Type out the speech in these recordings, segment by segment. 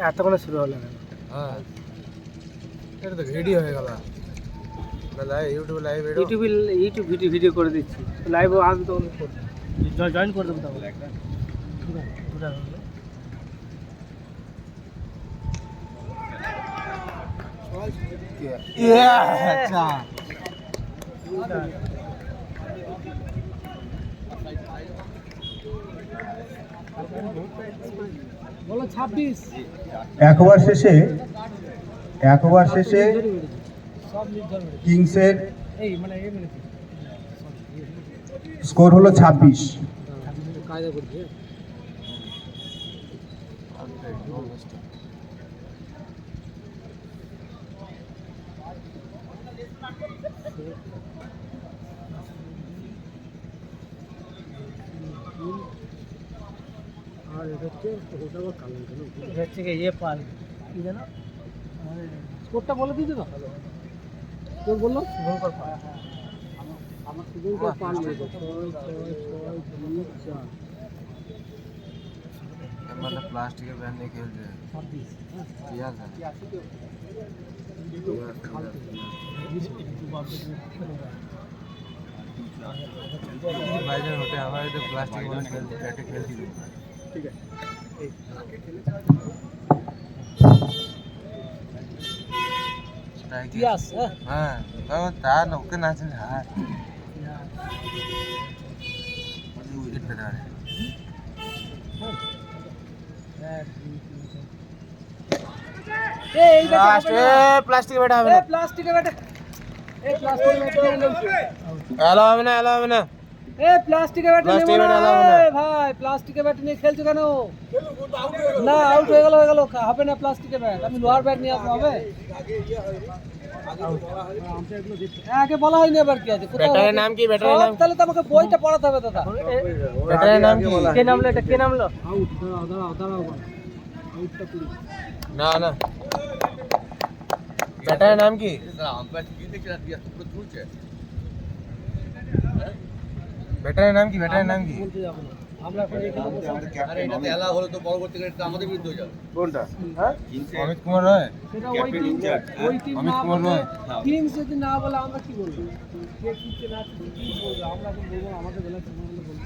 এতক্ষণে শুরু হলো কেন? হ্যাঁ এটা তো ভিডিও হয়ে গেল না live YouTube live YouTube video করে দিচ্ছি লাইভও আসবে তখন জয়েন করে দেবো তাহলে একটা আচ্ছা বলো 26 একবার শেষে সব নির্ধারণ কিংসের এই মানে এই মিনিট স্কোর হলো 26। কায়দা করছি আর এটা হচ্ছে ওটা আবার কালো কেন এটা হচ্ছে কি পাল কি জানো আমাদের স্কোরটা বলে দিতে তো কেউ বললো শুভঙ্কর পাল আমার শুভঙ্কর পাল বলবো 6 6 6 2 4 মানে প্লাস্টিকের ব্যান্ড নিয়ে খেলছে 26 কি আছে ভাইজান ওটা আমার তো প্লাস্টিক বলে খেলছে ব্যাটে খেলছিল ঠিক আছে ইয়াস হ্যাঁ তাও তার ওকে না আছে হ্যাঁ উইকেট পেতে পারে প্লাস্টিক ব্যাট হবে না প্লাস্টিকের ব্যাট এই প্লাস্টিকের ব্যাট এলো হবে না এই প্লাস্টিকের ব্যাট প্লাস্টিকের নিয়ে ব্যাট allow হবে না। ভাই প্লাস্টিকের ব্যাট নিয়ে খেলছো কেন না আউট হয়ে গেল হবে না প্লাস্টিকের ব্যাট আমি লোহার ব্যাট নিয়ে আসবো হবে আগে বলা হয়নি আবার কি আছে ব্যাটারের নাম কি ব্যাটারের নাম তাহলে তো আমাকে বইটা পড়াতে হবে দাদা ব্যাটারের নাম কি কে নামলো এটা কে নামলো আউট দাঁড়াও আউটটা পুরো না ব্যাটারের নাম কি ব্যাটারের নাম কি বলতে যাবো না আমরা এখন এখানে বসে আরে এটাতে এলা হলো তো পরবর্তীকালে এটা আমাদের বিরুদ্ধে হয়ে যাবে কোনটা হ্যাঁ অমিত কুমার রায় সেটা ওই টিম অমিত না কুমার বলে রায়। কিংস যদি না বলে আমরা কি বলবো কে কিনছে না কিনছে কি বলবো আমরা এখন বলবো আমাদের বেলা সময় হলে বলবো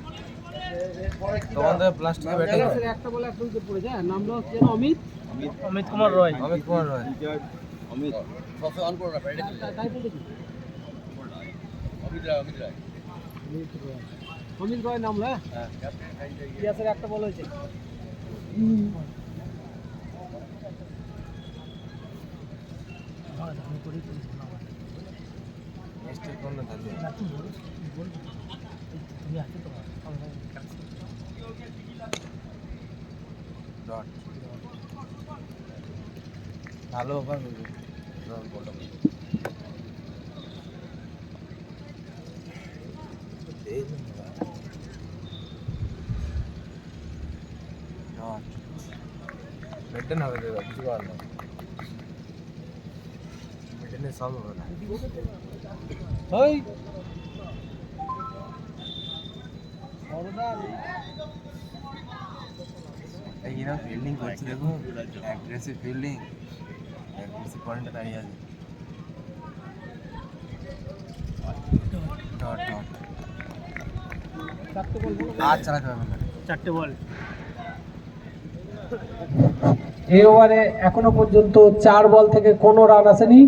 তোমাদের প্লাস্টিকের ব্যাটারি এর একটা বলে একটা উইকেট পড়ে যায় নাম হলো যেন অমিত কুমার রয় অমিত কুমার রায় অমিত সবসময় অন করো না এটা তাই বলেছি অমিত রায় অমিত রয় নাম হ্যাঁ ইয়াসের একটা বল হয়েছে মিস্টেক কোন না তাহলে ডট ভালো ওভার করবে মেডেন হবে দাদা কিছু করার না মেডেনে সব হবে না ওই এই না ফিল্ডিং করছে দেখো অ্যাগ্রেসিভ ফিল্ডিং অ্যাগ্রেসিভ পয়েন্টে দাঁড়িয়ে আছে ডট চারটে বল আর চালাতে পারবে না চারটে বল এই ওভারে এখনো পর্যন্ত 4 বল থেকে কোনো রান আসেনি,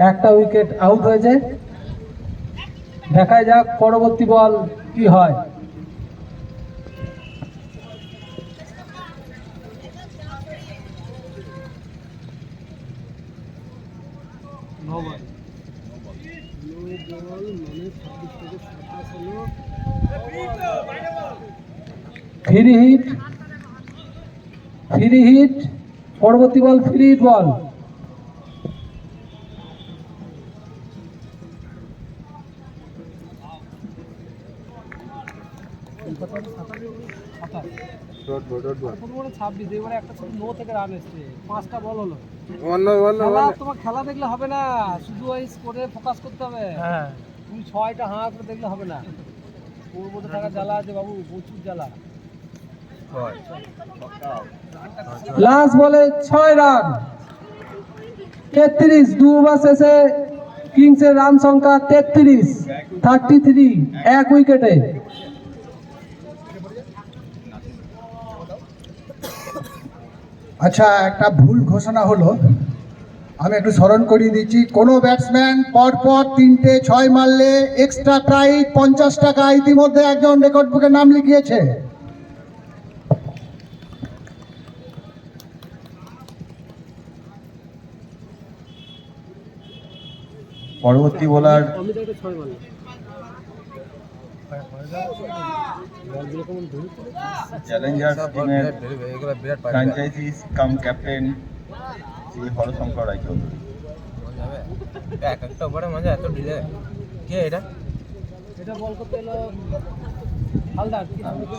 একটা উইকেট আউট হয়েছে। দেখা যাক পরবর্তী বল কি হয়। ফ্রি হিট, পরবর্তী বল ফ্রি হিট বল। তোমার খেলা দেখলে হবে না, শুধু ওই স্কোরে ফোকাস করতে হবে। তুমি 6টা হাঁ করে দেখলে হবে না, ওর মধ্যে থাকা জ্বালা আছে বাবু, প্রচুর জ্বালা। লাস্ট বলে 6 রান। 33 2 ওভার শেষে কিংসের রান সংখ্যা 33 এক উইকেটে। আচ্ছা, একটা ভুল ঘোষণা হলো, আমি একটু স্মরণ করিয়ে দিচ্ছি। কোনো ব্যাটসম্যান পরপর 3টে 6 মারলে এক্সট্রা প্রাইজ 50 টাকা ইতিমধ্যে একজন রেকর্ড বুকে নাম লিখিয়েছে। পরবর্তী বোলার অমিত একটা 6 মারল। বলগুলো কেমন ধরে পড়ে? চ্যালেঞ্জার টিমের ফ্র্যাঞ্চাইজিস কাম ক্যাপ্টেন শ্রী হরশঙ্কর রায়চৌধুরী। এক একটা ওভারে মজা এত ডিলে কে এটা এটা বল করতে এলো Haldar.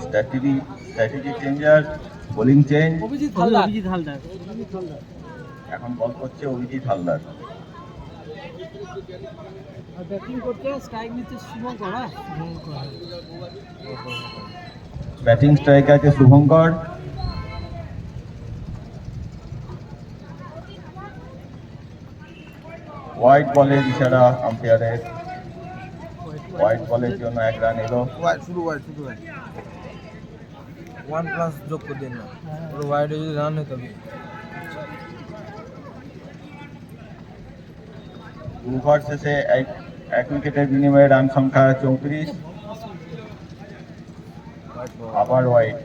Strategy changer, bowling change. Abhijit Haldar. এখন বল করছে অভিজিৎ হালদার। আর ব্যাটিং করতে স্ট্রাইক নিচ্ছে শুভঙ্কর। ব্যাটিং স্ট্রাইকে আছে শুভঙ্কর। হোয়াইট বলের ইশারা আম্পায়ারের। হোয়াইট বলের জন্য 1 রান এলো। শুধু ওয়াইড 1+ যোগ করে দেন না পুরো ওয়াইডে যদি রান হয় তবে। ওভার শেষে 1 উইকেটের বিনিময়ে রান সংখ্যা 34। আবার হোয়াইট।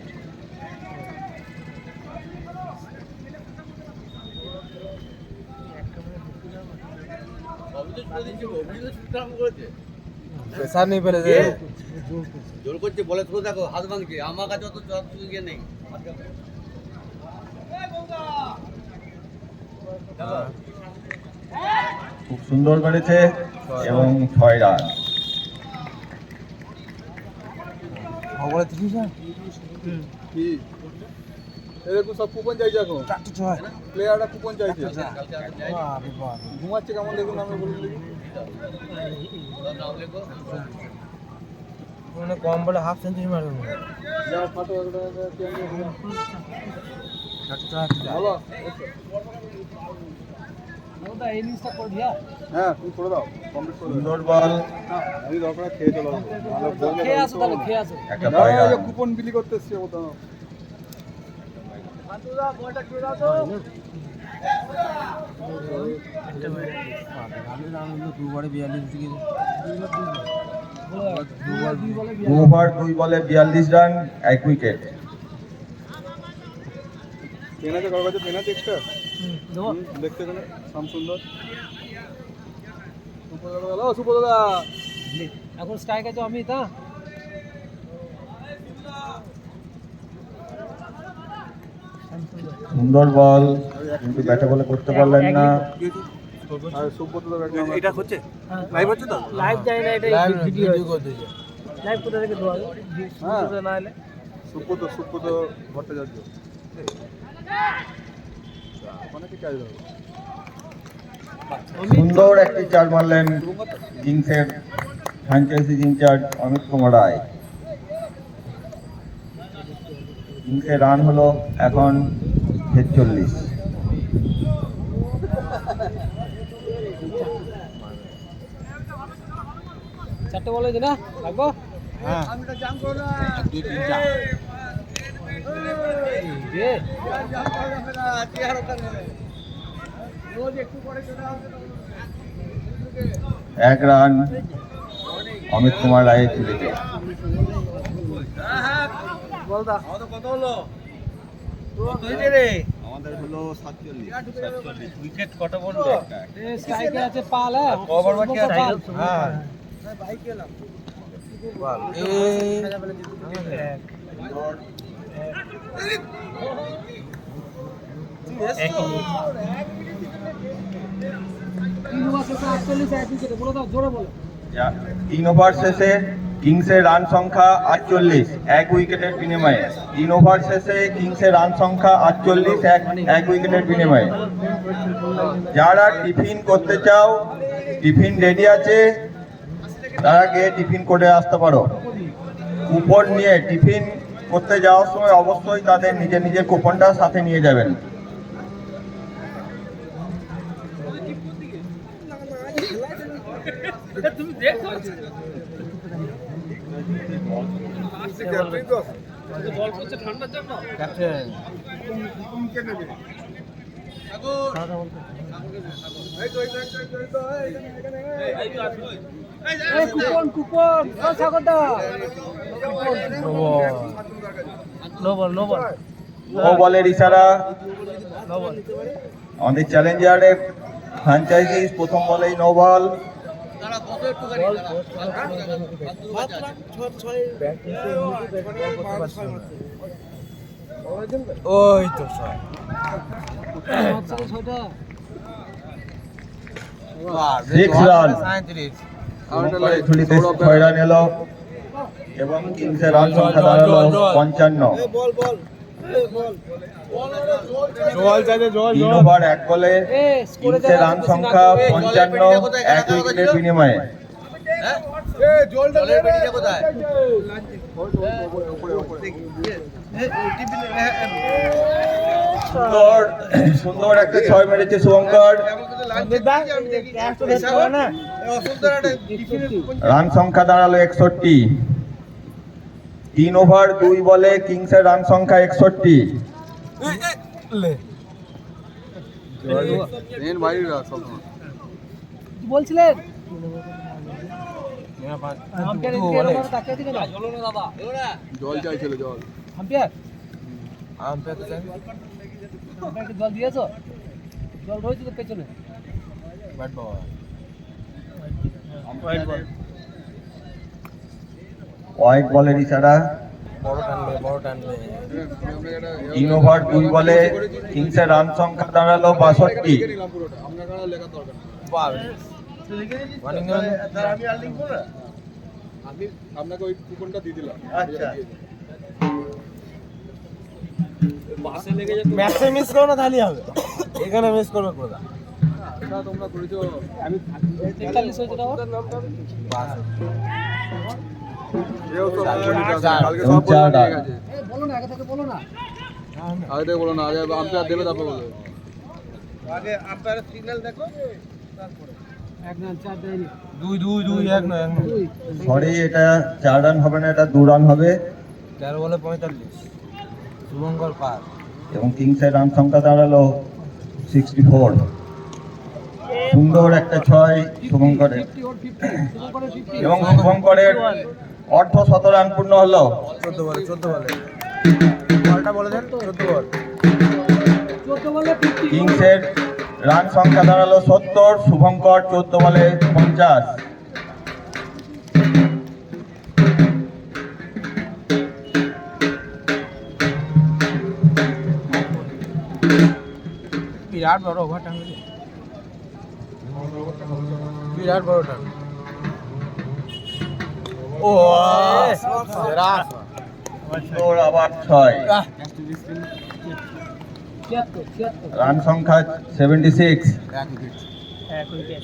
প্রেসার নেই পেলে যে জোর করছে বলে তো দেখো হাত ভাঙছে, আমার কাছে অত চড়াচড়ি গিয়ে নেই। খুব সুন্দর করেছে এবং 6 রান। খবরে 30 রান কি এরকম সব কুপন চাইছে এখন, 406 প্লেয়াররা কুপন চাইছে। বাবা বাবা ঘুমাচ্ছে কেমন দেখুন, আমি বলে দিই। মানে কম বলে হাফ সেঞ্চুরি মারবে মনে হয়। যা ফাটো একটা ভালো ওটা এই নিউজটা করে দিয়া। হ্যাঁ তুমি করে দাও, কমপ্লিট করে দাও। সুন্দর বল, আমি দরকার খেয়ে চলে আসবো, ভালো বললে খেয়ে আসো তাহলে, খেয়ে আসো। একটা না, 5 এই যে রান। কুপন বিলি করতে এসছে ওটা। দুবারে 42 উঠে গেছে। 2 ওভার 2 বলে 42 রান, 1 উইকেট। পেন আছে কারোর কাছে, পেন আছে এক্সট্রা দেবো। দেখতে এখানে শাম সুন্দর। সুপদাদা, হ্যালো সুপদাদা। এখন স্ট্রাইক আছে অমিত। হ্যাঁ সুন্দর বল, কিন্তু ব্যাটে বলে করতে পারলেন না। আর সুপদাদা ব্যাট নাম্বার এটা হচ্ছে লাইভ হচ্ছে তো? লাইভ যায় না, এটা ভিডিও করে দিয়েছে। লাইভ কোথা থেকে দেওয়া হবে? হ্যাঁ। না এলে সুপদ ভট্টাচার্য অনেকে চাই দাও। সুন্দর একটি 4 মারলেন কিংসের ফ্র্যাঞ্চাইজি ইনচার্জ অমিত কুমার রায়। কিংসের রান হলো এখন 46। চারটে বল হয়েছে না, লাগবো। হ্যাঁ 2 3 4 1 রান অমিত কুমার রায়ের ঝুলিতে। কত হলো? আমাদের হলো 47। উইকেট কত পড়বে? স্ট্রাইকে আছে পাল। হ্যাঁ কভার বাকি আছে। পাল। হ্যাঁ তিন ওভার শেষে 48 এক উইকেটে। বলে দাও, জোরে বলো। 3 ওভার শেষে কিংসের রান সংখ্যা 48, 1 উইকেটের বিনিময়ে। 3 ওভার শেষে কিংসের রান সংখ্যা 48, 1 উইকেটের বিনিময়ে। যারা টিফিন করতে চাও, টিফিন রেডি আছে, তারা গিয়ে টিফিন করে আসতে পারো। কুপন নিয়ে টিফিন করতে যাওয়ার সময় অবশ্যই তাদের নিজের নিজের কুপনটা সাথে নিয়ে যাবেন। ক্যাপ্টেন কুপন কুপন সাগরদা নো বল নো বলের ইশারা। আমাদের চ্যালেঞ্জারের ফ্র্যাঞ্চাইজি প্রথম বলেই নো বল। তারা কত একটু গাড়ি ওই তো সব ছয়টা 6 রান। 37 ঝুলিতে 6 রান এলো এবং কিংসের রান সংখ্যা দাঁড়ালো 55। তিন ওভার 1 বলে কিংসের রান সংখ্যা 55, 1 উইকেটের বিনিময়ে। জলের বেরিয়ে কোথায় সুন্দর একটা 6 মেরেছে শুভঙ্কর। রান সংখ্যা দাঁড়ালো 61। 3 ওভার 2 বলে কিংসের রান সংখ্যা 61। কি বলছিলেন জল চাইছিল জল আম্পায়ার আম্পায়ার তো চাই আম্পায়ারকে জল দিয়েছো? জল রয়েছে তো পেছনে। ব্যাট বাবা হোয়াইট বলের ইশারা। বড় টানলে 3 ওভার 2 বলে কিংসের রান সংখ্যা দাঁড়ালো 62। আপনাকে ওই কুপনটা দিয়ে দিলাম। আচ্ছা। ম্যাচে মিস করো না তাহলেই হবে, এখানে মিস করবে কোথা? তোমরা করেছো আমি 43 হয়েছে না কালকে সব বলে নিয়ে গেছে। বলো না আগে থেকে বলো না। আগে থেকে বলো না, আগে আম্পায়ার দেবে তারপর বলবে। এক রান 4 দেয়নি। 2 1 নয় 1 নয়। সরি, এটা 4 রান হবে না, এটা 2 রান হবে 13 বলে 45 শুভঙ্কর পার। এবং কিংসের রান সংখ্যা দাঁড়ালো 64। সুন্দর একটা 6 শুভঙ্করের 50 ওর 50 শুভঙ্করের 50 এবং শুভঙ্করের অর্ধ-শত রান পূর্ণ হলো। 14 বলে বলটা বলে দেন 14 বল। 14 বলে 50 কিংসের রান সংখ্যা দাঁড়ালো 70, শুভঙ্কর 14 বলে 50। বিরাট বড় ওভার টান, বিরাট বড় টান। ও রাস তোর আবার 6। 76 রান সংখ্যা 76। 1 উইকেট। 1 উইকেট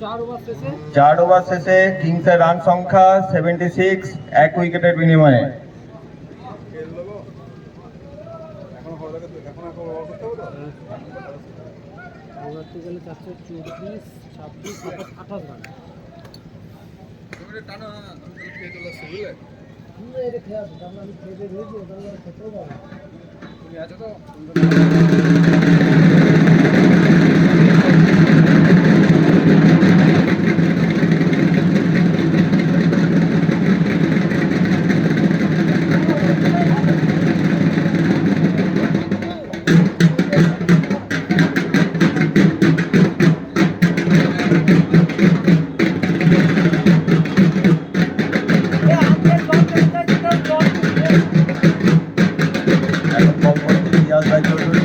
4 ওভার শেষে 4 ওভার শেষে কিংসের রান সংখ্যা 76, 1 উইকেটের বিনিময়ে। করতে গেলে 434 26 27 28 রান। এটা খেয়ে আসো, তারপরে আমি খেয়ে দিয়ে রয়েছি, ওটা আমি খেতেও পারবো। তুমি আছো তো? এখন বল করতে ইতিহাস রায়চৌধুরী।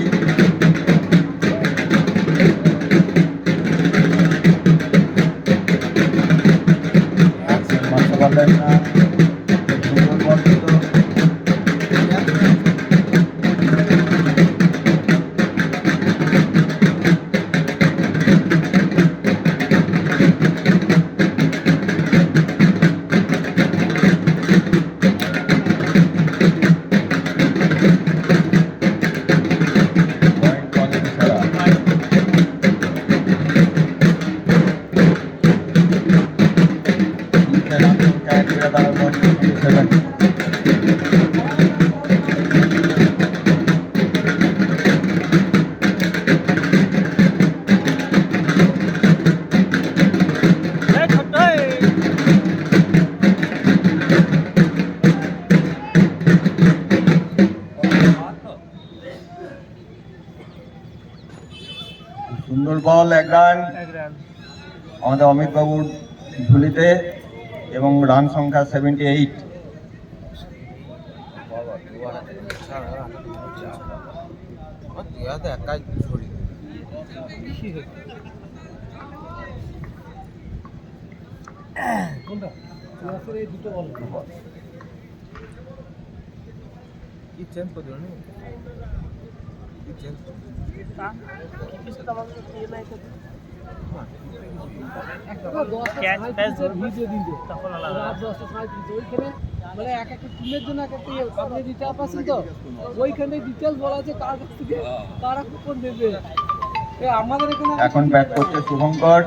সুন্দর বল, 1 রান আমাদের অমিত বাবুর ঝুলিতে এবং রান সংখ্যা 78। দেহাতে একাই ছড়ি কোনটা ক্লাসের এই দুটো বল কি চেঞ্জ করে দিল কি চেঞ্জ ভিডিও দিন তখন রাত 10:37 ওইখানে মানে এক একটা টিমের জন্য এক একটা আপনি রিচার্জ পাচ্ছেন তো ওইখানে ডিটেলস বলা আছে কার কাছ থেকে কারা কুপন দেবে আমাদের এখানে এখন ব্যাট করছে শুভঙ্কর,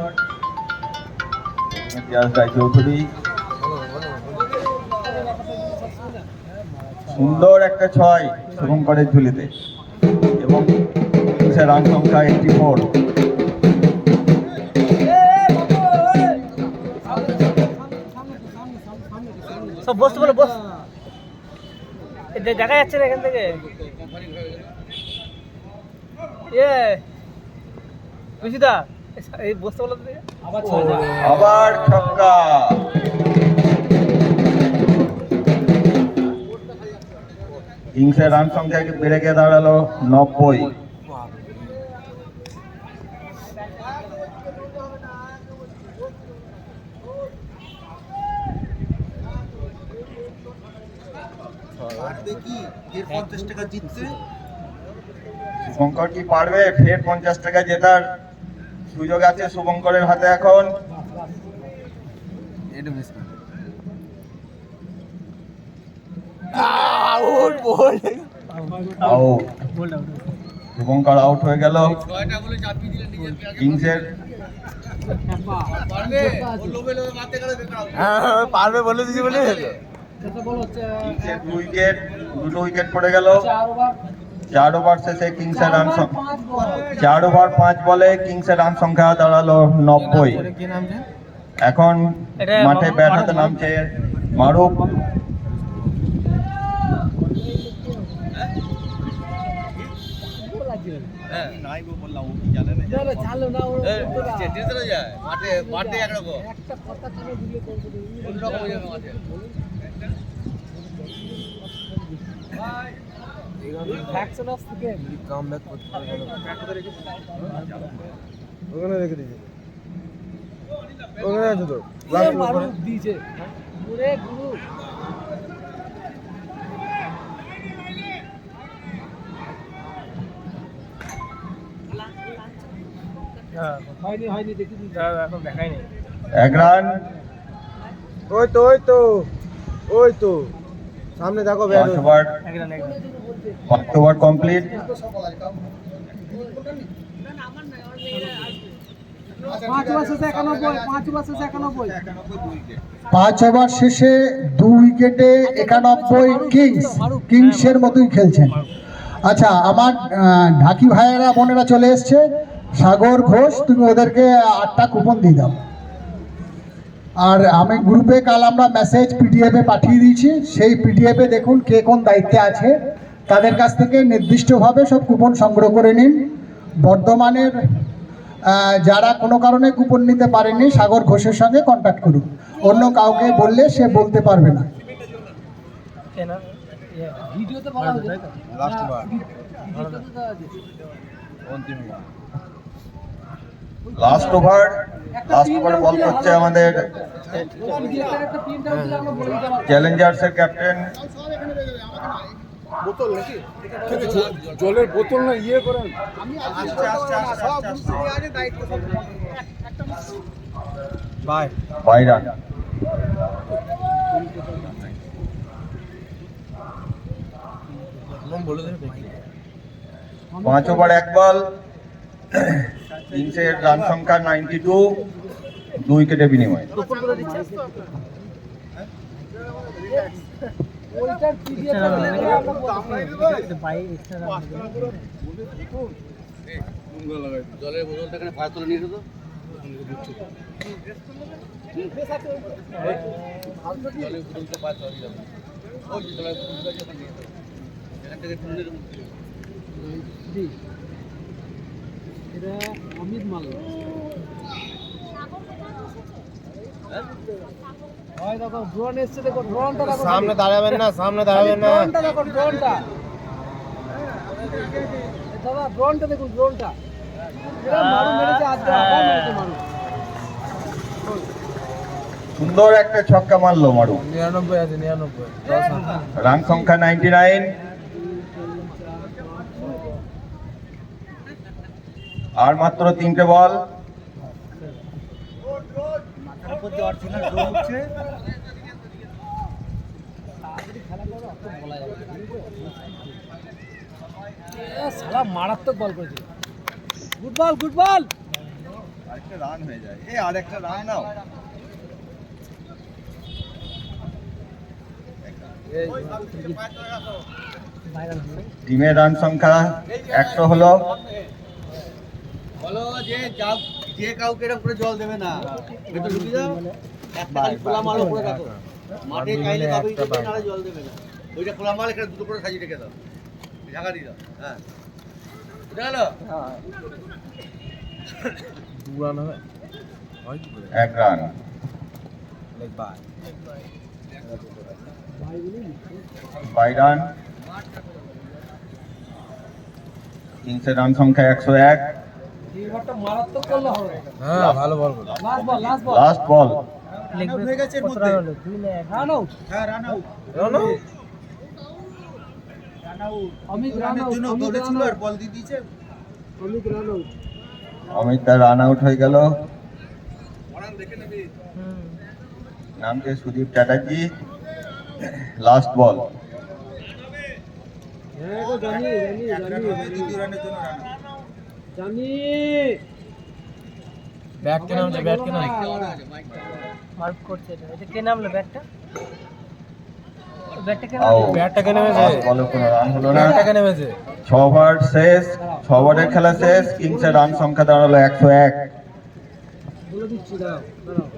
ইতিহাস রায়চৌধুরী। সুন্দর একটা 6 শুভঙ্করের ঝুলিতে এবং রান সংখ্যা 84। সব বসতে বলো, বস দেখা যাচ্ছে না এখান থেকে খুশিদা এই বসতে বলো আবার ছক্কা। কিংসের রান সংখ্যা বেড়ে গিয়ে দাঁড়ালো 90। শুভঙ্কর কি পারবে ফের 50 টাকা জেতার সুযোগ আছে শুভঙ্করের হাতে এখন। আউট, শুভঙ্কর আউট হয়ে গেল। কিংসের পারবে বলে দিছি বলে কিংসের দুটো উইকেট পড়ে গেল। 4 ওভার শেষে কিংসের রান 4 ওভার 5 বলে কিংসের রান সংখ্যা দাঁড়ালো 90। এখন মাঠে ব্যাট হাতে নামছে মারুফ। ওখানে রেখে দিয়েছে, ওখানে আছে তো দিয়েছে গুরু হয়নি দেখি এখন দেখাই নেই। 1 রান। ওই তো সামনে দেখো 5 ওভার কমপ্লিট। 5 ওভার শেষে 2 উইকেটে 91 কিংসের মতোই খেলছেন। আচ্ছা, আমার ঢাকি ভাইয়েরা বোনেরা চলে এসছে। সাগর ঘোষ, তুমি ওদেরকে 8টা কুপন দিয়ে দাও। আর আমি গ্রুপে কাল আমরা মেসেজ পিডিএফে পাঠিয়ে দিয়েছি, সেই পিডিএফে দেখুন কে কোন দায়িত্বে আছে, তাদের কাছ থেকে নির্দিষ্টভাবে সব কুপন সংগ্রহ করে নিন। বর্ধমানের যারা কোনো কারণে কুপন নিতে পারেননি সাগর ঘোষের সঙ্গে কন্ট্যাক্ট করুন, অন্য কাউকে বললে সে বলতে পারবে না। লাস্ট ওভার বল করছে আমাদের চ্যালেঞ্জার্সের ক্যাপ্টেন। বোতল নাকি জলের বোতল না ইয়ে করেন বাই রান। 5 ওভার 1 বল। কিংসের রান সংখ্যা 92, 2 উইকেটের বিনিময়ে। জলের বোতলটা এখানে ফায়ার তুলে নিয়ে তো জলের বোতলটা ফায়ার তুলে যাবে ওই জলের বোতলটা নিয়ে এখান থেকে তুলে এটা অমিত মাল্ল। হয় দেখো ড্রোন এসছে, দেখো ড্রোনটা দেখো, সামনে দাঁড়াবেন না, সামনে দাঁড়াবেন না। ড্রোনটা দেখো, ড্রোনটা দাদা, ড্রোনটা দেখুন, ড্রোনটা এরা মারু মেরেছে আজকে, আবার মেরেছে মারু। সুন্দর একটা ছক্কা মারলো মারু। 99 আছে, 99। রান সংখ্যা 99। আর মাত্র 3টে বল। সালা মারাত্মক বল করেছে, গুড বল, গুড বল। আরেকটা রান হয়ে যায়, আরেকটা রান নাও। টিমের রান সংখ্যা 100 হলো। বলো যে কাউকে এরকম করে জল দেবে না, ভেতরে ঢুকে যাও, একটা খালি খোলা মাল উপরে রাখো, মাঠে চাইলে কাউকে দেবে না, জল দেবে না, ওইটা খোলা মাল এখানে দুটো করে সাজিয়ে রেখে দাও, ঢাকা দিয়ে দাও। হ্যাঁ, বুঝা গেল? 2 রান হবে, হয় কি করে? 1 রান। Leg bye. 2 রান। কিংসের রান সংখ্যা 101। এবারটা মারাত্মক করলে হবে। হ্যাঁ, ভালো বল করো। Last ball, last ball. Last ball. হয়ে গেছে এর মধ্যে। Run out. হ্যাঁ, run out. Run out. Amit run out, Amit run out, ball দিয়ে দিয়েছে, অমিত রান আউট। অমিত দা রান আউট হয়ে গেল। নামকে সুদীপ চ্যাটার্জি। লাস্ট বল। হ্যাঁ গো, জানি দ্বিতীয় রানের জন্য রান আউট জানি। ব্যাট কে নামছে, ব্যাট কে নামছে? মার্ক করছে এটা, এটা কে নামলো ব্যাটটা? ব্যাটটা কে আউট। নামলো? ব্যাটটা কে নেমেছে? লাস্ট বলে কোনো রান হলো না। ব্যাটটা কে নেমেছে? 6 ওভার শেষ, 6 ওভারের খেলা শেষ। কিংসের রান সংখ্যা দাঁড়ালো 101। বলে দিচ্ছি, দাঁড়াও দাঁড়াও।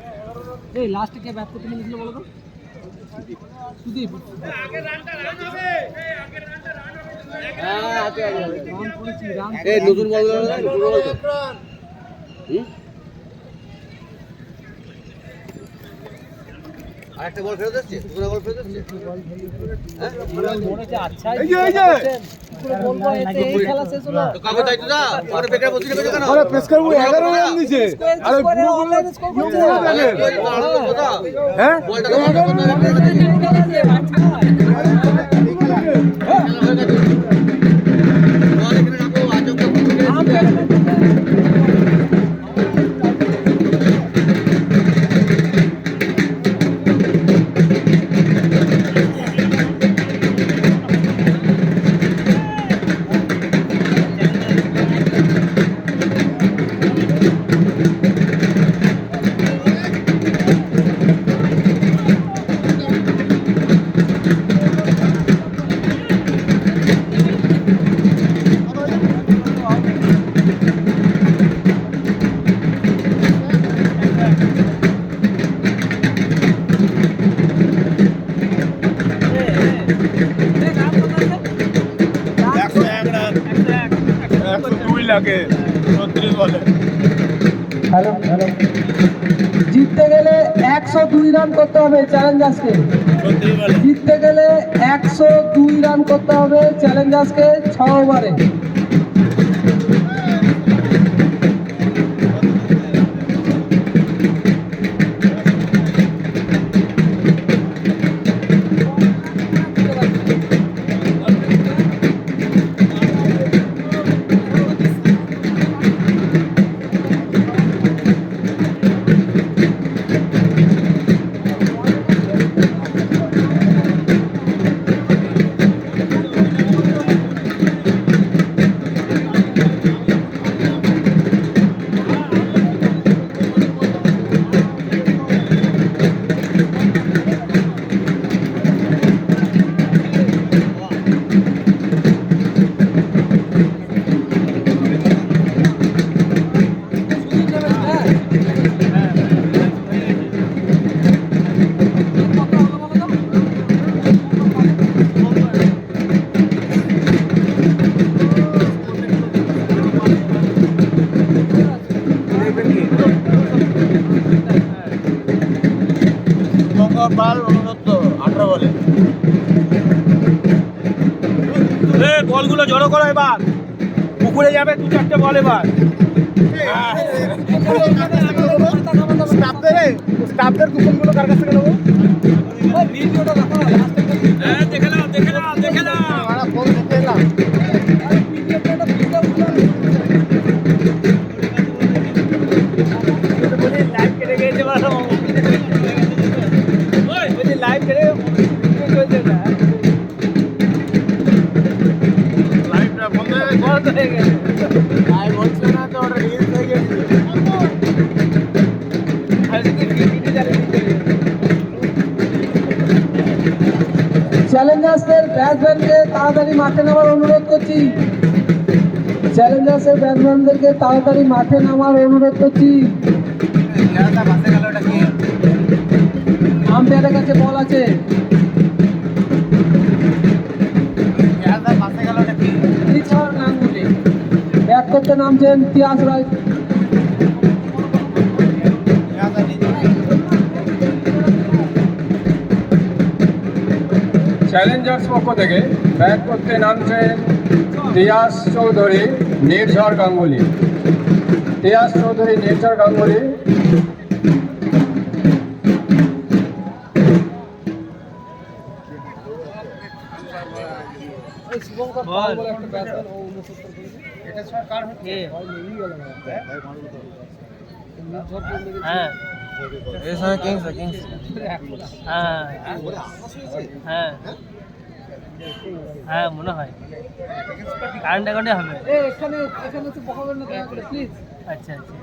এই লাস্টে কে ব্যাট করতে নিয়েছিল বলো তো? সুদীপ। হ্যাঁ, আগে রান করেছি, রান। এই নতুন বল তো আরেকটা বল ফেরত যাচ্ছে, দুটো বল ফেরত যাচ্ছে। মনে হচ্ছে আচ্ছা, এই যে বলবো এতে এই খেলা শেষ হলো। তো কাগজ দায়িত্ব দা, ওরে বেকার বসে রেখেছো কেন? আরে প্রেসকার 11 রান দিয়েছে। আরে পুরো অনলাইন স্কোর করছে। হ্যাঁ, বলটা তো বন্ধ করতে হবে। বল এখানে রাখো, আজব হ্যালো হ্যালো, জিততে গেলে 102 রান করতে হবে চ্যালেঞ্জার্সকে। জিততে গেলে 102 রান করতে হবে চ্যালেঞ্জার্সকে 6 ওভারে। জড়ো করো এবার, পুকুরে যাবে 2-4টে বল এবার। স্টাফদের কুপনগুলো কার কাছ থেকে নেবো? দেখে নাও দেখে নাও দেখে নাও। লাইভ কেটে গেছে লাইভ কেটে চলছে না, লাইভটা বন্ধ হয়ে গেছে। লাইভ হচ্ছে না তো, ওটা রিলস হয়ে গেছে। চ্যালেঞ্জার্সের ব্যাটসম্যানকে তাড়াতাড়ি মাঠে নামার অনুরোধ করছি। চ্যালেঞ্জার্সের ব্যাটসম্যানদেরকে তাড়াতাড়ি মাঠে নামার অনুরোধ করছি। আম্পায়ারের কাছে বল আছে। রিচার্ড গাঙ্গুলি ব্যাট করতে নামছেন তিয়াস রায়। চ্যালেঞ্জার্স পক্ষ থেকে ব্যাট করতে নামছেন তিয়াস চৌধুরী, নির্ঝর গাঙ্গুলি। তিয়াস চৌধুরী, নির্ঝর গাঙ্গুলি। হ্যাঁ এর সঙ্গে কিংস হ্যাঁ হ্যাঁ হ্যাঁ মনে হয় কারেন্ট অ্যাকাউন্টে হবে। এখানে এখানে তো বকাবেন না দয়া করে প্লিজ। আচ্ছা আচ্ছা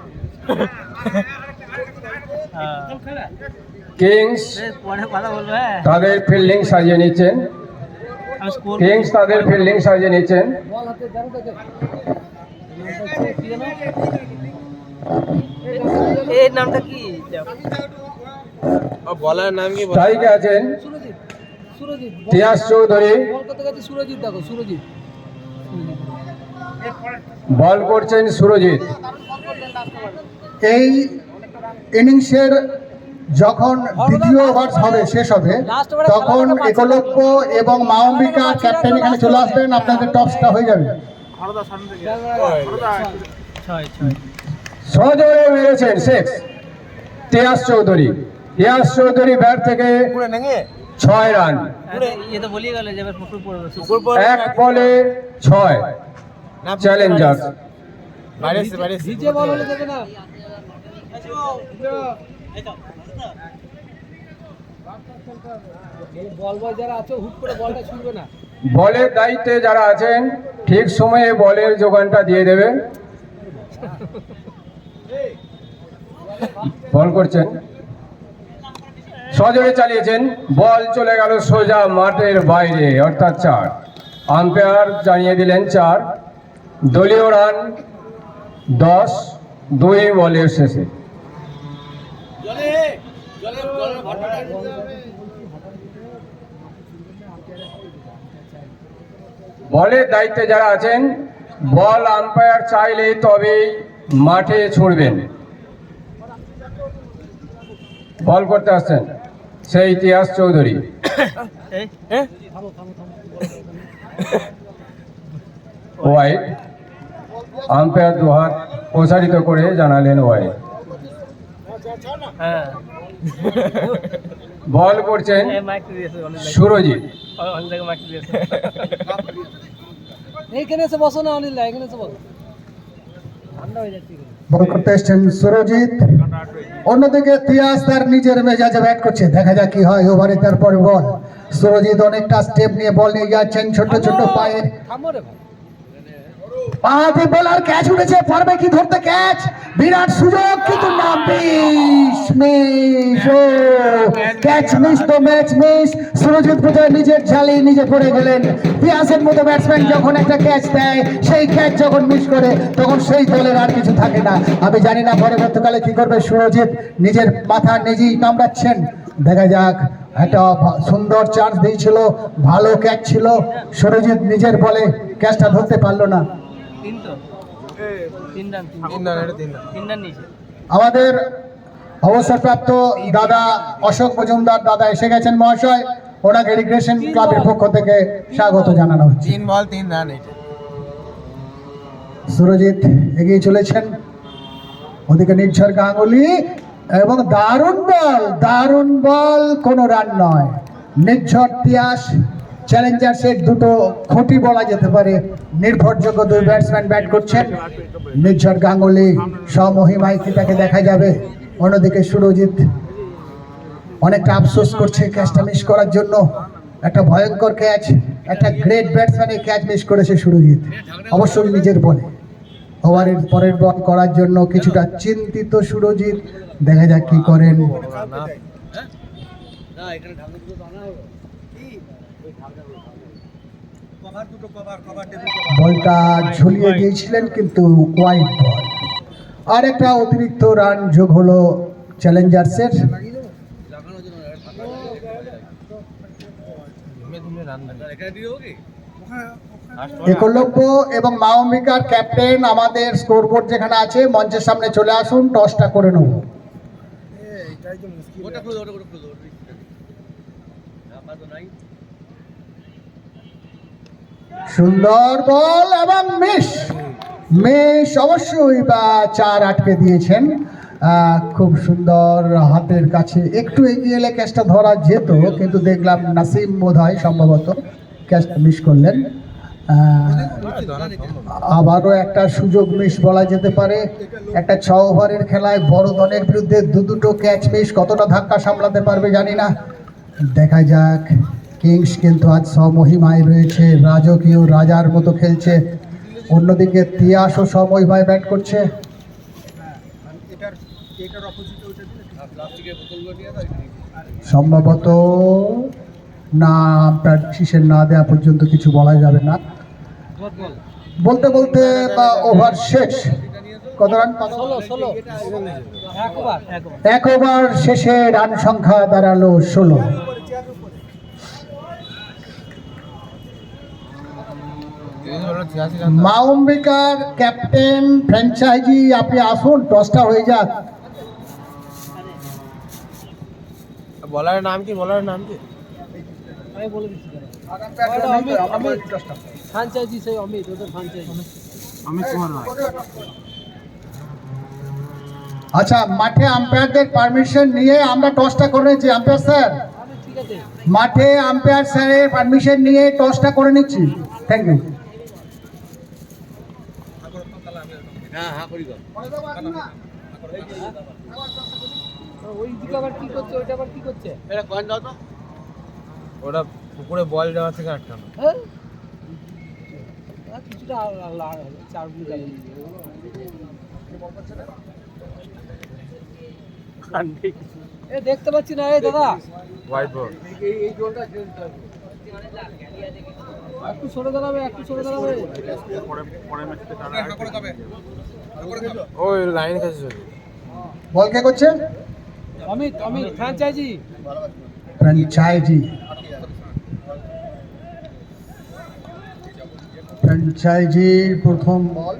হ্যাঁ কিংস পরে কথা বলবো। হ্যাঁ তাদের ফিল্ডিং সাজিয়ে নিচ্ছেন। আমি স্কোর কিংস তাদের ফিল্ডিং সাজিয়ে নিচ্ছেন। বল হাতে ধরো তাকে। এর নামটা কি? বলার নাম কি? স্ট্রাইকে আছেন সুরজিৎ, সুরজিৎ তিয়াস চৌধুরী, বল করতে গেছে সুরজিৎ, দেখো সুরজিৎ। বল করছেন সুরজিৎ। এই ইনিংসের যখন দ্বিতীয় ওভার হবে, শেষ হবে, তখন একলব্য এবং মা অম্বিকা ক্যাপ্টেন এখানে চলে আসবেন, আপনাদের টপসটা হয়ে যাবে। ছয় ছয় সজোরে মেরেছেন 6 তিয়াস চৌধুরী। তিয়াস চৌধুরী ব্যাট থেকে 6 রান। ये तो बोलिए गल जब पुकुर पड़বে এক বলে 6 চ্যালেঞ্জার্স। ভিজে বল হলে দেবে না। বল বয় যারা আছে হুট করে বলটা ছুঁড়বে না। বলের দায়িত্বে যারা আছেন ঠিক সময়ে বলের যোগানটা দিয়ে দেবেন। বল করছেন, সজোরে চালিয়েছেন, বল চলে গেল সোজা মাঠের বাইরে, অর্থাৎ 4। আম্পায়ার জানিয়ে দিলেন 4। দলীয় রান 10 2 বলের শেষে। বলের দায়িত্বে যারা আছেন, বল আম্পায়ার চাইলে তবেই মাঠে ছুঁড়বেন। বল করতে আসছেন সেই তিয়াস চৌধুরী। ওয়াইড। আম্পায়ার দুহাত প্রসারিত করে জানালেন ওয়াইড। হ্যাঁ বল করছেন এই মাইক দিয়েছে অনেক সুরজিৎ। অনেক মাইক দিয়েছে। এইখানে এসে বসো না অনিল, এখানে এসে বসো, ঠান্ডা হয়ে যাচ্ছে। বল করতে এসছেন সুরজিৎ। অন্যদিকে তিয়াস তার নিজের মেজাজে ব্যাট করছে, দেখা যাক কি হয়। ওভারে তারপর বল। সুরজিৎ অনেকটা স্টেপ নিয়ে বল নিয়ে যাচ্ছেন, ছোট ছোট পায়ে। থামো রে ভাই। বাঁহাতি বোলার ক্যাচ উঠেছে, পারবে কি ধরতে ক্যাচ? বিরাট সুযোগ, কিন্তু না, মিস। ও ক্যাচ মিস, তো ম্যাচ মিস। সুরজিৎ বোধহয় নিজের জালে নিজে পড়ে গেলেন। তিয়াসের মতো ব্যাটসম্যান যখন একটা ক্যাচ দেয়, সেই ক্যাচ যখন মিস করে, তখন সেই দলের আর কিছু থাকে না। আমি জানি না পরবর্তীকালে কি করবে সুরজিৎ। নিজের মাথা নিজেই কামড়াচ্ছেন। দেখা যাক, একটা সুন্দর চান্স দিয়েছিল, ভালো ক্যাচ ছিল। সুরজিৎ নিজের বলে ক্যাচটা ধরতে পারলো না। তিন রান তিন রান নিয়েছে। আমাদের অবসরপ্রাপ্ত দাদা অশোক মজুমদার দাদা এসে গেছেন মহাশয়, ওনাকে রিক্রিয়েশন ক্লাবের পক্ষ থেকে স্বাগত জানানো হচ্ছে। 3 বল 3 রান। সুরজিৎ এগিয়ে চলেছেন, ওদিকে নির্ঝর গাঙ্গুলি এবং দারুণ বল, কোনো রান নয়। নির্ঝর তিয়াস চ্যালেঞ্জার্সের দুটো খুঁটি বলা যেতে পারে, নির্ভরযোগ্য দুই ব্যাটসম্যান ব্যাট করছেন। নির্ঝর গাঙ্গুলি স্বমহিমায় কি তাকে দেখা যাবে? অন্যদিকে সুরজিৎ অনেকটা আফসোস করছে ক্যাচটা মিস করার জন্য। একটা ভয়ঙ্কর ক্যাচ, একটা গ্রেট ব্যাটসম্যানের ক্যাচ মিস করেছে সুরজিৎ, অবশ্যই নিজের বলে। ওভারের পরের বল করার জন্য কিছুটা চিন্তিত সুরজিৎ, দেখা যাক কি করেন। না এখানে ঢাকনা দুটো আনা হলো কি ওই ঢাকনাগুলো কভার দুটো কভার টেবিল বলটা ঝুলিয়ে দিয়েছিলেন কিন্তু ওয়াইড বল। আর একটা অতিরিক্ত রান যোগ হলো চ্যালেঞ্জার্সের। লাগানোর জন্য এখানে দিয়ে দেবো কি একলব্য এবং মা অম্বিকার ক্যাপ্টেন আমাদের স্কোরবোর্ড যেখানে আছে মঞ্চের সামনে চলে আসুন, টসটা করে নেব। ওটা খুলে ওটা খুলে তো নাই সুন্দর বল এবং মিস অবশ্যই বা 4 আটকে দিয়েছেন। খুব সুন্দর, হাতের কাছে একটু এগিয়ে এলে ক্যাচটা ধরা যেত, কিন্তু দেখলাম নাসিম বোধহয় সম্ভবত ক্যাচটা মিস করলেন। আবারও একটা সুযোগ মিস বলা যেতে পারে। একটা 6 ওভারের খেলায় বড় দলের বিরুদ্ধে দুটো ক্যাচ মিস, কতটা ধাক্কা সামলাতে পারবে জানি না, দেখা যাক। কিংস কিন্তু আজ স্বমহিমায় রয়েছে, রাজকীয় রাজার মতো খেলছে। অন্যদিকে তিয়াসও স্বমহিমায় ব্যাট করছে। প্লাস্টিকের বোতলগুলো নিয়ে দাও সম্ভবত না, আপনার ডিসিশন না দেওয়া পর্যন্ত কিছু বলা যাবে না। বলতে বলতে ওভার শেষ। কত রান? 16 এক ওভার শেষে রান সংখ্যা দাঁড়ালো 16। মা অম্বিকার ক্যাপ্টেন ফ্র্যাঞ্চাইজি, আপনি আসুন, টসটা হয়ে যাক। বলার নাম কি? আমি বলে দিচ্ছি ফ্রাঞ্চাইজি, সেই অমিত, ওদের ফ্রাঞ্চাইজি অমিত কুমার রায়। আচ্ছা, মাঠে আম্পায়ারদের পারমিশন নিয়ে আমরা টসটা করে নিচ্ছি। আম্পায়ার স্যার, ঠিক আছে। মাঠে আম্পায়ার স্যারের পারমিশন নিয়ে টসটা করে নিচ্ছি। Thank you. হ্যাঁ করি দাও ওই দিকে আবার কি করছে, ওইটা আবার কি করছে? এটা কয়েন দাও তো ওটা পুকুরে বল যাওয়া থেকে আটকানো। হ্যাঁ কিছুটা 4 গুলো যাবে। দেখতে পাচ্ছি না দাদা, হোয়াইট বল। এই জলটা খেলতে হবে একটু সরে দাঁড়াবে, ওই লাইন কাছে চলে। বল কে করছে? অমিত ফ্রাঞ্চাইজি। ফ্র্যাঞ্চাইজির প্রথম বল।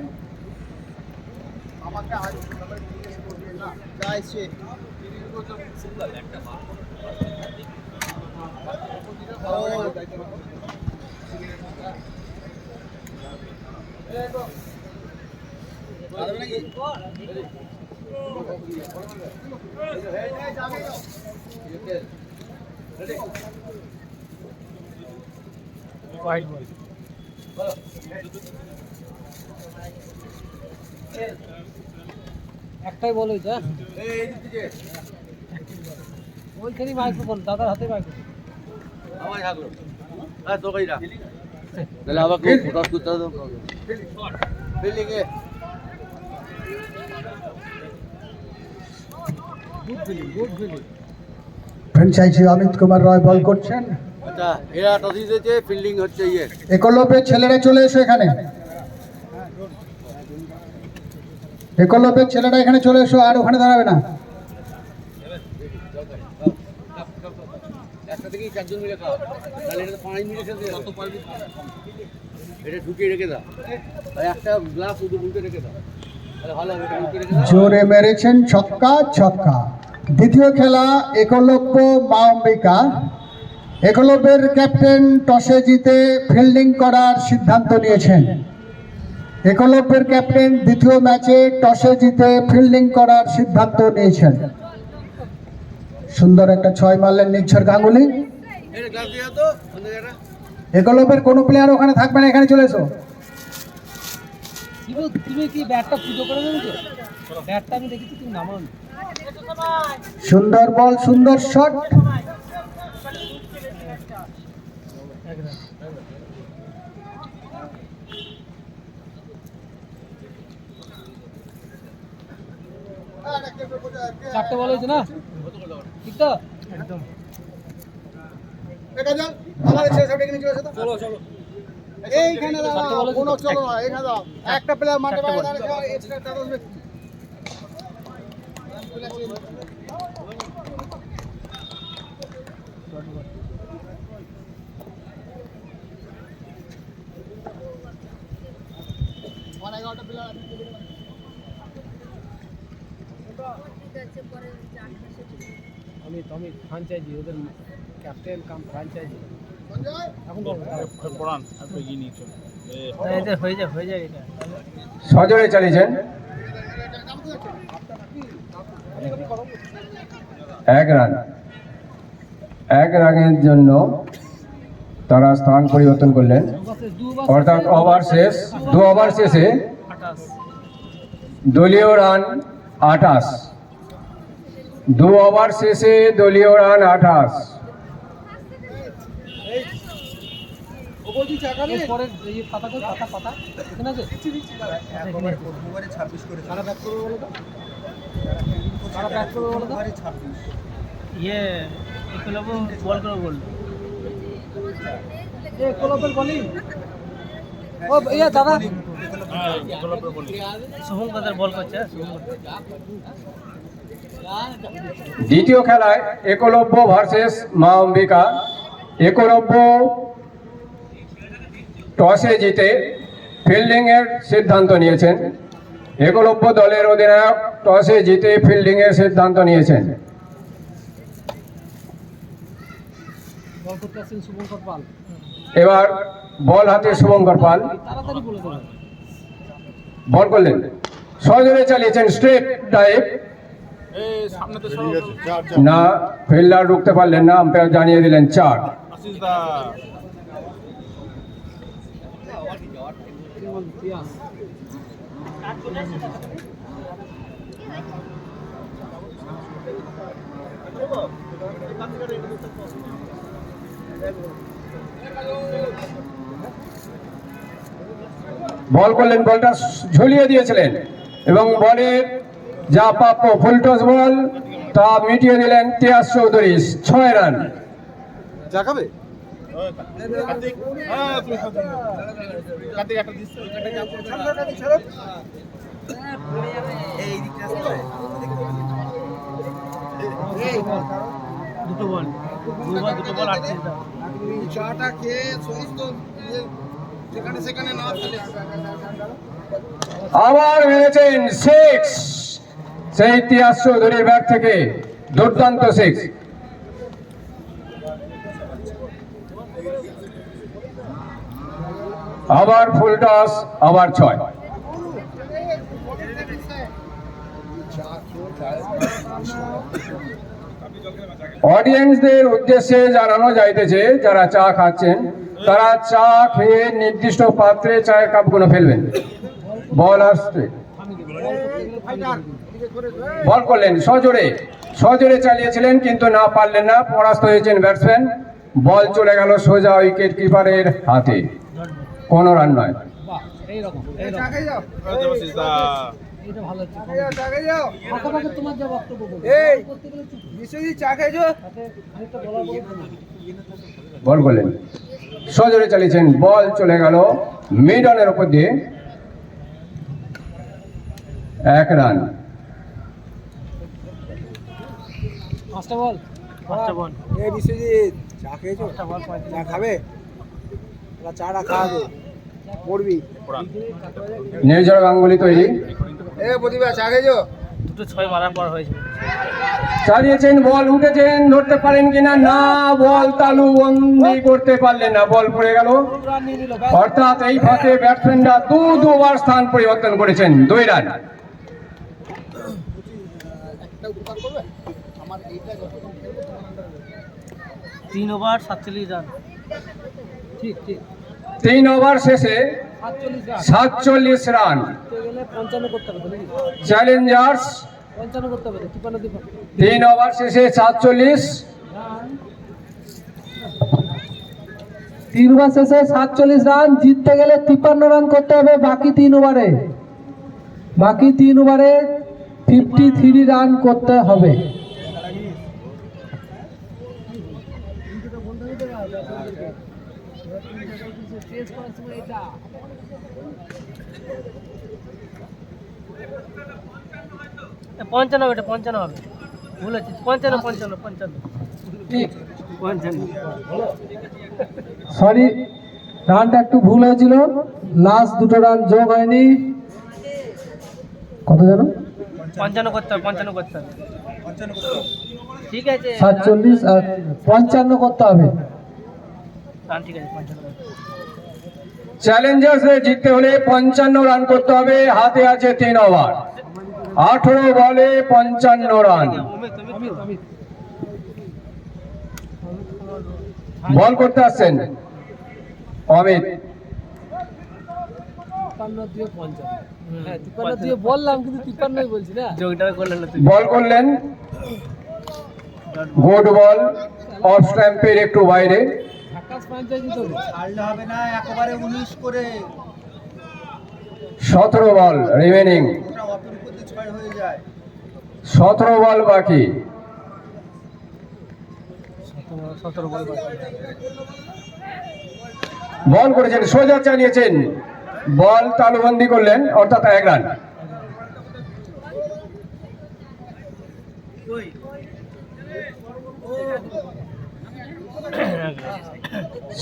White ball. একটাই বল হয়েছে। ওইখানে মাইক্রোফোন, দাদার হাতে মাইক্রোফোন। আমার থাকলো হ্যাঁ তো কইরা তাহলে আবার ফটোস করতে হবে ফিল্ডিং এ good feeling. Franchise Amit Kumar Roy ball করছেন। আচ্ছা এরা টসি দিয়েছে, ফিল্ডিং হচ্ছে একলব্যের ছেলেরা চলে এসো এখানে। একলব্যের ছেলেরা এখানে চলে এসো, আর ওখানে দাঁড়াবে না। একটা থেকেই 4 জন মিলে খাও, তাহলে এটা 5 মিনিট খেলতে কত পারবি, এটা ঢুকিয়ে রেখে দাও, আর একটা গ্লাস শুধু উল্টে রেখে দাও, তাহলে ভালো হবে। এটা উল্টে রেখে দাও। জোরে মেরেছেন, ছক্কা। দ্বিতীয় খেলা একলব্য মা অম্বিকা। একলব্যের ক্যাপ্টেন টসে জিতে ফিল্ডিং করার সিদ্ধান্ত নিয়েছেন। একলব্যের ক্যাপ্টেন দ্বিতীয় ম্যাচে টসে জিতে ফিল্ডিং করার সিদ্ধান্ত নিয়েছেন। সুন্দর একটা 6 মারলেন নিচ্ছর গাঙ্গুলি। এটা গ্লাস দিয়ে তো বন্ধ জায়গাটা একলব্যের কোনো প্লেয়ার ওখানে থাকবে না, এখানে চলে এসো। তুমি কি ব্যাটটা পুজো করে দেবে? ব্যাটটা আমি দেখেছি তুমি নামাও। সুন্দর বল, সুন্দর শট। চারটে বল হয়েছে না? ঠিক তো? একদম। চলো চলো এইখানে দাঁড়াও, কোনো চলো না, এখানে দাও। একটা প্লেয়ার মাঠে বাইরে দাঁড়িয়ে এক্সট্রা টাকা দেবে। আমি ফ্রাঞ্চাইজি ওদের ক্যাপ্টেন কাম ফ্রাঞ্চাইজি এখন পড়ান আর তো গিয়ে নিয়েছো এটা হয়ে যায় এটা সজোরে চালিয়েছেন। 1 রান। 1 রানের জন্য তারা স্থান পরিবর্তন করলেন, অর্থাৎ ওভার শেষ। 2 ওভার শেষে দলীয় রান 28। 2 ওভার শেষে দলীয় রান 28। পরে এই পাতাটা পাতা এখানে আছে ওভারে 26 করে সারা ব্যাক করবে বলে তো সারা ব্যাক করবে বলে তো ওভারে 26 ইয়ে একলব্য বল করে বললো একলব্যের বলি ও ইয়া দাদা শুভঙ্কর বল করছে। দ্বিতীয় খেলায় একলব্য ভার্সেস মা অম্বিকা। একলব্য টসে জিতে ফিল্ডিংয়ের সিদ্ধান্ত নিয়েছেন। একলব্য দলের অধিনায়ক টসে জিতে ফিল্ডিংয়ের সিদ্ধান্ত নিয়েছেন। বল করতে আসছেন শুভঙ্কর পাল। এবার বল হাতে শুভঙ্কর পাল তাড়াতাড়ি বলে দেবেন। বল করলেন, সজোরে চালিয়েছেন স্ট্রেট ডাইভ। এই সামনে তো সরো না, ফিল্ডার ঢুকতে পারলেন না, আম্পায়ার জানিয়ে দিলেন 4। আশিস দা বল করলেন, বলটা ঝুলিয়ে দিয়েছিলেন এবং বলের যা প্রাপ্য ফুলটস বল তা মিটিয়ে দিলেন তিয়াস চৌধুরী। 6 রান। জাগাবে কার্তিক হ্যাঁ তুমি কার্তিক একটা দিস এই দিকটা আসতে দুটো বল দুটো বল আটকে দাও। চাটা খেয়ে সমস্ত যেখানে সেখানে না ফেলে আবার মেরেছেন 6, সেই তিয়াস চৌধুরীর ব্যাট থেকে দুর্দান্ত 6। আবার ফুল টস, আবার 6। অডিয়েন্সদের উদ্দেশ্যে জানানো যাইতেছে, যারা চা খাচ্ছেন তারা চা খেয়ে নির্দিষ্ট পাত্রে চায়ের কাপগুলো ফেলবেন। বল আসছে, বল করলেন, সজোরে চালিয়েছিলেন কিন্তু না পারলেন না, পরাস্ত হয়েছেন ব্যাটসম্যান। বল চলে গেল সোজা উইকেট কিপারের হাতে। কোনো রান নয়। বাহ, এইরকম আশিস দা এইটা ভালো হচ্ছে। ফাঁকা ফাঁকা তোমার যা বক্তব্য বলো। এই করতে গেলে চুপ। বিশ্বজিৎ চা খেয়েছো তাতে খানিকটা বলার বলো না। বল করলেন, সজোরে চালিয়েছেন, বল চলে গেল মিডনের উপর দিয়ে। 1 রান। 5টা বল এই বিশ্বজিৎ চা খেয়েছো চা খাবে চাটা খাওয়াবে পড়বি নির্ঝর গাঙ্গুলি তৈরি। এ প্রতিভা চা খেয়েছো দুটো 6 মারার পর হয়েছে। চালিয়েছেন, বল উঠেছেন, ধরতে পারেন কিনা, না, বল তালু বন্দি করতে পারলেন না, বল পড়ে গেল। রান নিয়ে নিল অর্থাৎ এই ফাঁকে ব্যাটসম্যানরা দুবার স্থান পরিবর্তন করেছেন, 2 রান। তিন ওভার 47 রান ঠিক ঠিক 3 ওভার শেষে 47 রান 47 রান। জিততে গেলে 55 করতে হবে নাকি চ্যালেঞ্জার্স 55 করতে হবে 53 3 ওভার শেষে 47। 3 ওভার শেষে 47 রান, জিততে গেলে 53 রান করতে হবে বাকি 3 ওভারে। বাকি 3 ওভারে 53 রান করতে হবে। পঞ্চান্ন এটা 55 হবে ভুল হচ্ছে 55 সরি, রানটা একটু ভুল হয়েছিল, লাস্ট দুটো রান যোগ হয়নি। কত জানো? 55 করতে হবে 55 করতে হবে ঠিক আছে 47 আর 55 করতে হবে। রান ঠিক আছে 55 চ্যালেঞ্জার্সে জিততে হলে 55 রান করতে হবে, হাতে আছে 3 ওভার, 18 বলে 55 রান। বল করতে আসছেন অমিত। 53 দিয়ে 50 হ্যাঁ 53 দিয়ে বললাম কিন্তু 53ই বলছি না যোগটা করলেন না তুই বল করলেন, গুড বল, অফ স্ট্যাম্পের একটু বাইরে। আকাশ পঞ্চায়েত দিতে হবে ছাড়লে হবে না, একেবারে 19 করে 17 বল রিমেনিং, ওটা অপর উপর দিয়ে 6 হয়ে যায়। 17 বল বাকি। 17 বল বাকি বল করেছেন, সোজা চালিয়েছেন, বল তালুবন্দি করলেন, অর্থাৎ 1 রান।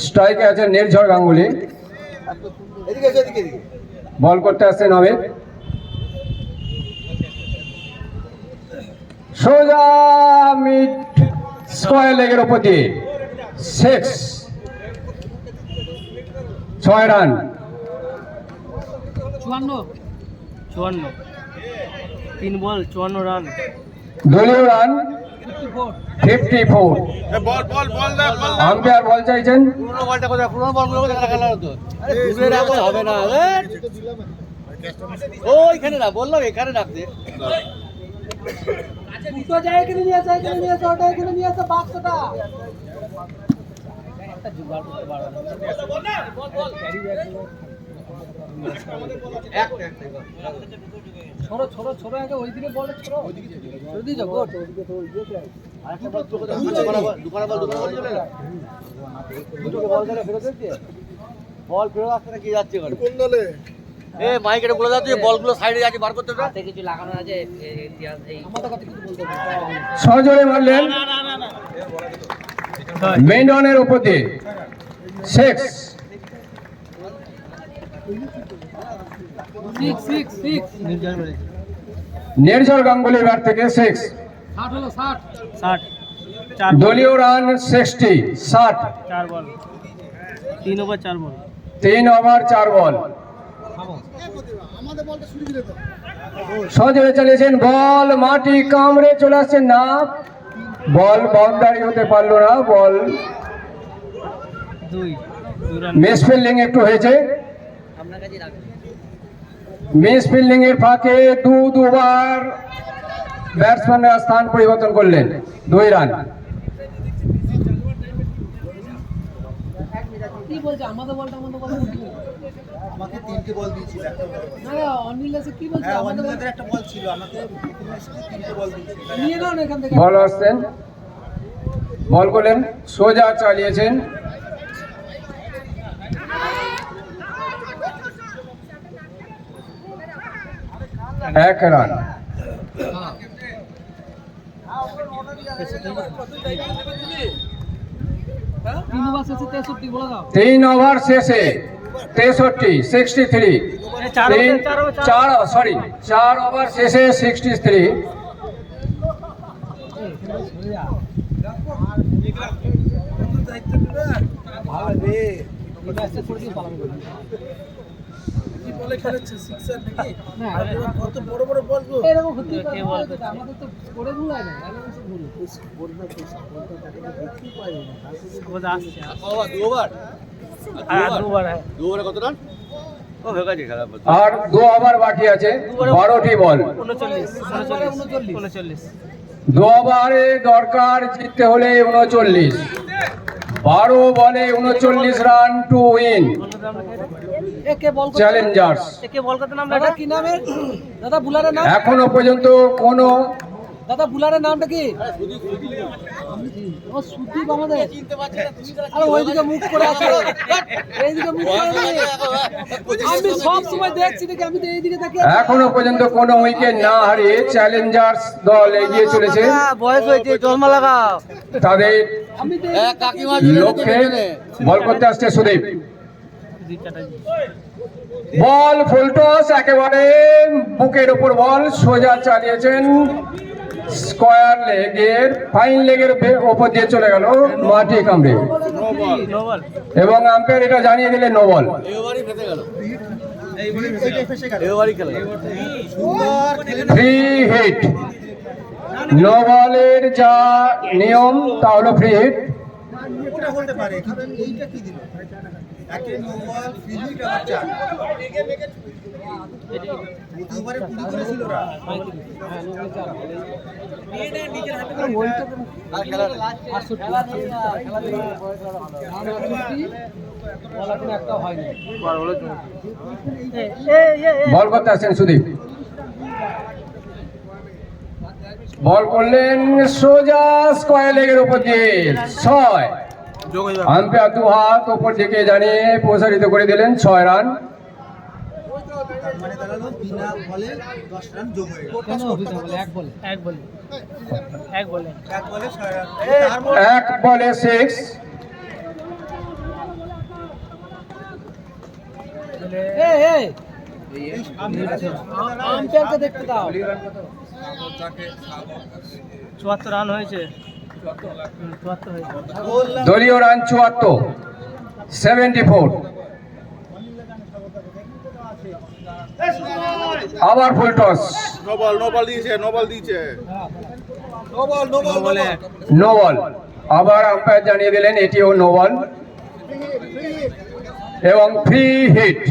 স্ট্রাইকে আছেন নির্ঝর গাঙ্গুলি। এদিকে এসো, এদিকে এদিকে। বল করতে আসছেন অমিত। সোজা মিড স্কোয়ার লেগের উপর দিয়ে 6 রান। 54 3 বল 54 রান দলীয় রান 54। আম্পায়ার বল চাইছেন, পুরোনো বলটা কোথায়? পুরোনো বলগুলো কোথায় খেলা হতো? আরে ঘুরে রাখলে হবে না। ওইখানে না, বললাম এখানে রাখতে। দুটো জায়গায় এখানে নিয়ে আসো, এখানে নিয়ে আসো, ওটা এখানে নিয়ে আসো, বাক্সটা। একটা জুগাড় করতে পারো ছোড়ো ছোড়ো ছোড়ো আগে ওইদিকে বল ছোড়ো ছোড়ো দিয়ে যাও গোট আরেকটা বল তো কোথায়? দোকানে বল চলে না। দুটোকে বল ধরে ফেরত দিতে। বল ফেরত আসতে না কি যাচ্ছে ওখানে? কোন দলে? এ মাইক এটা বলে দাও তুই, বলগুলো সাইডে যাচ্ছে, বার করতে হবে। কিছু লাগানো আছে এই আমাদের কাছে কিছু বলতে হবে সজোরে মারলেন মেইন অনের উপর দিয়ে 6। 6 নির্ঝর গাঙ্গুলি ব্যাট থেকে 6। 60 দলীয় রান 60। 4 বল 3 ওভার 4 বল 3 ওভার 4 বল। সজোরে চালিয়েছেন, বল মাটি কামড়ে চলে আসছে, না, বল বাউন্ডারি হতে পারলো না, বল 2 রান মিস ফিল্ডিং একটু হয়েছে। আপনার কাছে রাখুন মিস ফিল্ডিং এর ফাঁকে দুবার ব্যাটসম্যানরা স্থান পরিবর্তন করলেন, 2 রান। কি বলছে আমাদের বলটা আমাদের বল আমাকে 3টে বল দিয়েছিল, একটা বল। না না অনিল আছে কি বলছে হ্যাঁ, আমাদের বল অনিলের একটা বল ছিল, আমাকে 3টে বল দিয়েছিল। নিয়ে নাও না এখান থেকে বল আসছেন, বল করলেন, সোজা চালিয়েছেন, এক রান। 3 ওভার শেষে 63 63 4 ওভার শেষে 63। এরকম হতে পারে, আমাদের তো করে ভুলায় না, দু ওভারে কত রান? ও হয়ে গেছে খেলা। আর 2 ওভার বাকি আছে, 12টি বল। 2 ওভারে দরকার জিততে হলে 39, 12 বলে 39 রান টু উইন একে বল করতে- চ্যালেঞ্জার্স। একে বল করতে নাম দাদা কি নামের দাদা বুলারের নাম এখনো পর্যন্ত কোনো দাদা বুলারের নামটা কি ও সুদীপ আমাদের আরে ওইদিকে মুখ করে আছে এইদিকে মুখ করে আছে আমি সব সময় দেখছি নাকি আমি তো এইদিকে তাকিয়ে আছি। এখনো পর্যন্ত কোনো উইকেট না হারিয়ে চ্যালেঞ্জার্স দল এগিয়ে চলেছে বয়স হয়েছে চশমা লাগাও তাদের আমি তো কাকিমা লক্ষ্যে। বল করতে আসছে সুদীপ, বল ফুলটস, একেবারে বুকের উপর বল সোজা চালিয়েছেন, স্কয়ার লেগের ফাইন লেগের ওপর দিয়ে চলে গেল মাটি কামড়ে, এবং আম্পায়ার এটা জানিয়ে দিলেন নো বল। এবারই ফেসে গেল, এবারই খেলা। ফ্রি হিট, নো বলের যা নিয়ম তা হলো ফ্রি হিট। আর খেলা নেই। বল করতে আসছেন সুদীপ, বল করলেন সোজা স্কয়ার লেগের উপর দিয়ে 6। আম্পায়ার 2 হাত উপর দিকে জানিয়ে প্রসারিত করে দিলেন 6 রান। এক বলে 6। আম্পায়ারকে দেখতে দাও 74 রান হয়েছে 74 হয়েছে দলীয় রান 74, 74। আবার ফুল টস, নো বল দিয়েছে নো বল। আবার আম্পায়ার জানিয়ে দিলেন এটিও নো বল এবং ফ্রি হিট।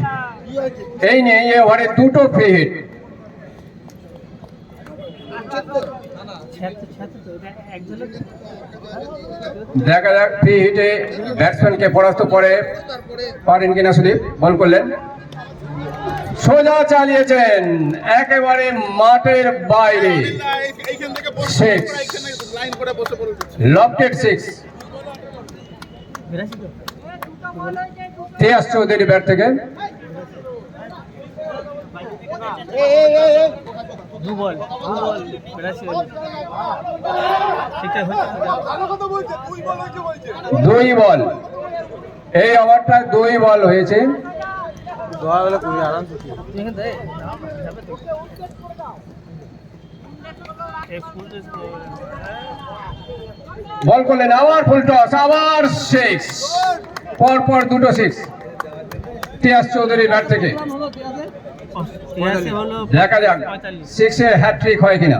এই নিয়ে এই ওভারে 2টো ফ্রি হিট। দেখা যাক ফ্রি হিটে ব্যাটসম্যানকে পরাস্ত করে পারেন কিনা। সুদীপ বল করলেন, সোজা চালিয়েছেন একেবারে মাঠের বাইরে, 6, লফটেড 6। তিয়াস চৌধুরী ব্যাট থেকে দু বল বেরাশি হয়েছে ঠিকঠাক হয়েছে 2 বল। এই ওভারটা 2 বল হয়েছে। বল করলেন আবার ফুল টস, আবার 6, পরপর 2টো 6 তিয়াস চৌধুরীর ব্যাট থেকে। দেখা যাক 6-এর হ্যাট্রিক হয় কিনা।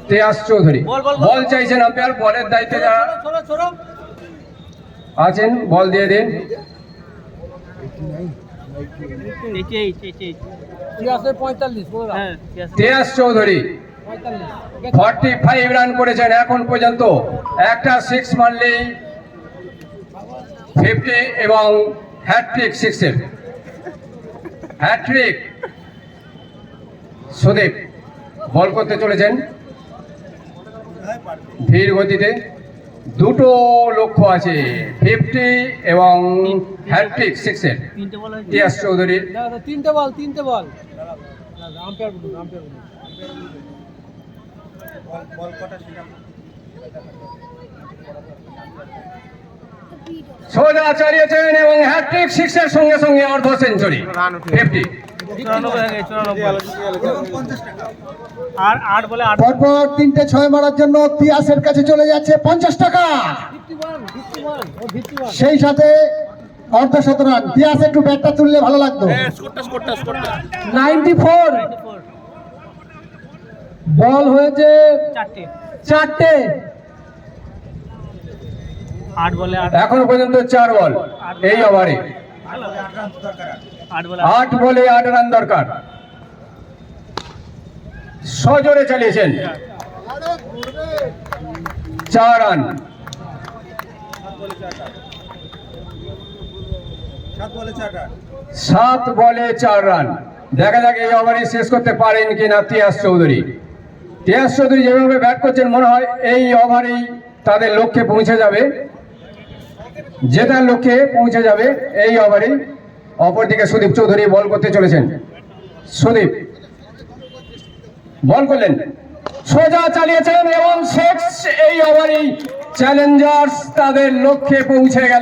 তিয়াস চৌধুরী বল চাইছেন, আম্পায়ার বলের দায়িত্বে যারা আছেন বল দিয়ে দিন। তিয়াস চৌধুরী 45 রান করেছেন এখন পর্যন্ত। একটা 6 মারলেই 50 এবং হ্যাট্রিক 6-এর হ্যাট্রিক। সুদীপ বল করতে চলেছেন ধীর গতিতে। 2টো লক্ষ্য আছে, 50 এবং হ্যাট্রিক 6-এর তিয়াস চৌধুরীর। 3টে বল আম্পায়ার বলুন সোজা চালিয়েছেন এবং হ্যাট্রিক 6-এর সঙ্গে সঙ্গে অর্ধ সেঞ্চুরি 50। আর 8 বলে 8 পরপর 3টে 6 মারার জন্য তিয়াসের কাছে চলে যাচ্ছে 50 টাকা। 51 সেই সাথে অর্ধশত রান। তিয়াস একটু ব্যাটটা তুললে ভালো লাগতো। 94 বল হয়েছে 4টে। 8 বলে 8 এখনো পর্যন্ত 4 বল এই ওভারে। 8 বলে 8 বলে 8 রান দরকার। সজোরে চালিয়েছেন, 4 রান। 7 বলে 4 রান। দেখা যাক এই ওভারে শেষ করতে পারেন কিনা তিয়াস চৌধুরী। তিয়াস চৌধুরী যেভাবে ব্যাট করছেন মনে হয় এই ওভারেই তাদের লক্ষ্যে পৌঁছে যাবে, জেতার লক্ষ্যে পৌঁছে যাবে এই ওভারেই। অপরদিকে সুদীপ চৌধুরী বল করতে চলেছেন। সুদীপ বল করলেন, সোজা চালিয়েছেন এবং শেষ এই ওভারেই চ্যালেঞ্জার্স তাদের লক্ষ্যে পৌঁছে গেলেন।